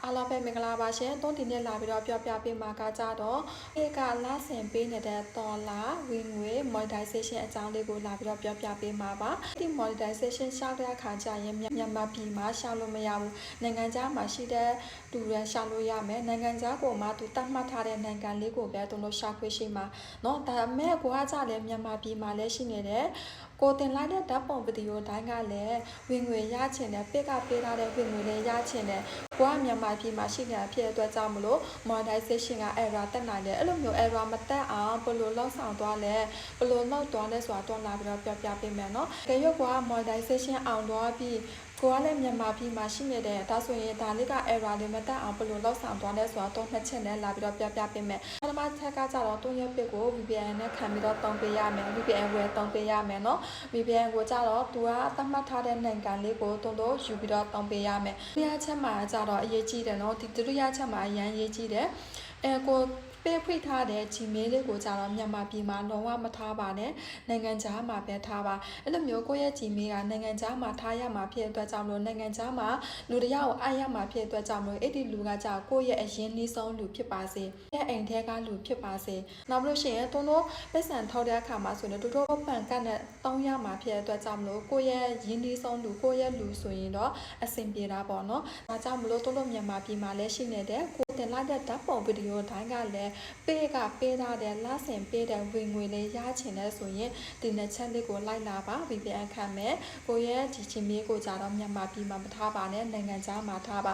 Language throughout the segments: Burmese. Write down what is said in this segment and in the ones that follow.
အားလုံးပဲမင်္ဂလာပါရှင်။တွန်းတင်နဲ့လာပြီးတော့ပြောပြပေးမှာကကြတော့ဧကလဆင်ပေးနေတဲ့ဒေါ်လာဝင်ငွေ monetization အကြောင်းလေးကိုလာပြီးတော့ပြောပြပေးမှာပါ။ဒီ monetization ရှောက်တဲ့အခါကျရင်မြန်မာပြည်မှာရှောက်လို့မရဘူး။နိုင်ငံခြားမှာရှိတဲ့တူရန်ရှောက်လို့ရမယ်။နိုင်ငံခြားကိုမှသူတတ်မှတ်ထားတဲ့နိုင်ငံလေးကိုပဲသူတို့ရှောက်ခွင့်ရှိမှာ။နော်ဒါပေမဲ့ကိုကကြလည်းမြန်မာပြည်မှာလည်းရှိနေတယ်။ကိုတင်လိုက်တဲ့ဓာတ်ပုံဗီဒီယိုတိုင်းကလည်းဝင်ငွေရချင်တယ်ပိတ်ကပေးထားတဲ့ဝင်ငွေလည်းရချင်တယ်ကိုကမြန်မာပြည်မှာရှိနေတာဖြစ်တဲ့အတွက်ကြောင့်မလို့ monetization က error တက်နိုင်တယ်အဲ့လိုမျိုး error မတက်အောင်ဘယ်လိုလုပ်ဆောင်သွားလဲဘယ်လိုလုပ်သွားလဲဆိုတာတော့လာပြီးတော့ပြောပြပေးမယ်နော်ကြရွက်က monetization အောင်သွားပြီးကိုကလည်းမြန်မာပြည်မှာရှိနေတယ်ဒါဆိုရင်ဒါလေးက error လေးမတက်အောင်ဘယ်လိုလုပ်ဆောင်သွားလဲဆိုတာတော့နှစ်ချက်နဲ့လာပြီးတော့ပြပေးမယ်ပထမချက်ကကြတော့တွင်းရပစ်ကို VPN နဲ့ခံပြီးတော့တုံးပေးရမယ် VPN ဝယ်တုံးပေးရမယ်နော် VPN ကိုကြတော့သူကသတ်မှတ်ထားတဲ့နိုင်ငံလေးကိုတို့ယူပြီးတော့တုံးပေးရမယ်ဒုတိယချက်မှာကြတော့အရေးကြီးတယ်နော်ဒီဒုတိယချက်မှာအရန်အရေးကြီးတယ်ကိုပေးဖွင့်ထားတဲ့ Gmail လေးကိုကြတော့မြန်မာပြည်မှာလုံးဝမထားပါနဲ့နိုင်ငံခြားမှာပဲထားပါအဲ့လိုမျိုးကိုယ့်ရဲ့ Gmail ကနိုင်ငံခြားမှာထားရမှာဖြစ်တဲ့အတွက်ကြောင့်မလို့နိုင်ငံခြားမှာလူတယောက်ကိုအားရမှာဖြစ်တဲ့အတွက်ကြောင့်မလို့အဲ့ဒီလူကကြကိုယ့်ရဲ့အရင်နှီးဆုံးလူဖြစ်ပါစေတဲ့အိမ်ထဲကလူဖြစ်ပါစေနောက်ပြီးလို့ရှိရင်တို့ပတ်စံထောက်တဲ့အခါမှာဆိုရင်တို့ပန်ကတ်နဲ့တောင်းရမှာဖြစ်တဲ့အတွက်ကြောင့်မလို့ကိုယ့်ရဲ့ရင်းနှီးဆုံးလူကိုယ့်ရဲ့လူဆိုရင်တော့အဆင်ပြေတာပေါ့နော်ဒါကြောင့်မလို့တို့မြန်မာပြည်မှာလည်းရှိနေတဲ့ကိုတင်လိုက်တဲ့ဓာတ်ပုံဗီဒီယိုတိုင်းကလည်းပေးထားတဲ့လဆင်ပေးတဲ့ဝင်ငွေလေးရချင်တဲ့ဆိုရင်ဒီနှစ်ချက်လေးကိုလိုက်လာပါ VPN ခံမယ်ကိုရဲ့ဒီချင်းမျိုးကိုကြတော့မြန်မာပြည်မှာမထားပါနဲ့နိုင်ငံခြားမှာထားပါ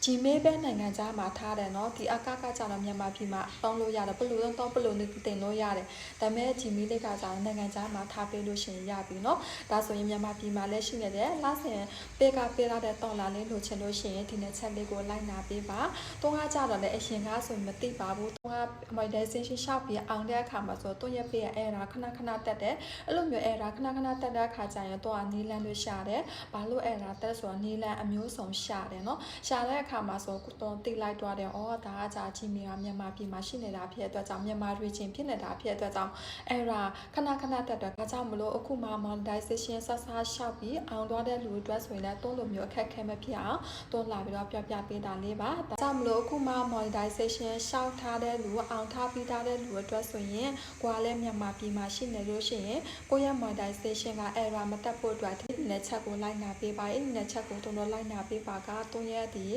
Gmail ပဲနိုင်ငံခြားမှာထားတယ်เนาะဒီအကကြတော့မြန်မာပြည်မှာတောင်းလို့ရတယ်ဘယ်လိုတော့ဘယ်လိုနေတင်လို့ရတယ်ဒါပေမဲ့ Gmail လေးကကြတော့နိုင်ငံခြားမှာထားပေးလို့ရှိရင်ရပြီเนาะဒါဆိုရင်မြန်မာပြည်မှာလည်းရှိနေတယ်လဆင်ပေးထားတဲ့တော်လာလေးလိုချင်လို့ရှိရင်ဒီနှစ်ချက်လေးကိုလိုက်နာပေးပါတွန်းကားကြတော့လည်းအရှင်ကားဆိုရင်မသိပါဘူးတွန်းကား monetization ရှောက်ပြီးအောင်တဲ့အခါမှာဆိုတွန်းရပေးရ error ခဏတက်တယ်အဲ့လိုမျိုး error ခဏတက်တဲ့အခါကျရင်တော့နီးလန်းလို့ရှာတယ်ဘာလို့ error တက်ဆိုတော့နီးလန်းအမျိုးစုံရှာတယ်เนาะရှာတဲ့အခါမှာဆိုတော့တိလိုက်သွားတယ်ဒါကကြာကြီးမြေကမြန်မာပြည်မှာရှိနေတာဖြစ်တဲ့အတွက်ကြောင့်မြန်မာတွေချင်းဖြစ်နေတာဖြစ်တဲ့အတွက်ကြောင့် error ခဏတက်တယ်ဒါကြောင့်မလို့အခုမှ monetization ဆဆရှောက်ပြီးအောင်သွားတဲ့လူတွေဆိုရင်လည်းတွန်းလိုမျိုးအခက်ခဲမဖြစ်အောင်တွန်းလာပြီးတော့ပြပေးတာလေးပါဒါကြောင့်မလို့အခုမှ monetization ရှောက်ထားတဲ့လူအောင်ထားပြီးထားတဲ့လူအတွက်ဆိုရင်ကိုကလည်းမြန်မာပြည်မှာရှိနေလို့ရှိရင်ကိုရဲ့ monetization က error မတက်ဖို့အတွက်ဒီနှစ်ချက်ကိုလိုက်နာပေးပါအဲ့ဒီနှစ်ချက်ကိုတွန်းလိုက်နာပေးပါကတွန်းရဲ့ဒီ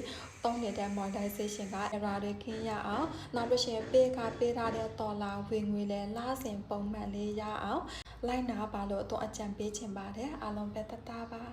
တုံးနေတဲ့ monetization က error တွေကင်းရအောင်နောက်လို့ရှိရင်ပေးထားတဲ့ဒေါ်လာဝင်ငွေလဲလစဉ်ပုံမှန်လေးရအောင်လိုက်နာပါလို့အတော့အကြံပေးချင်ပါတယ်အားလုံးပဲတတ်တာပါ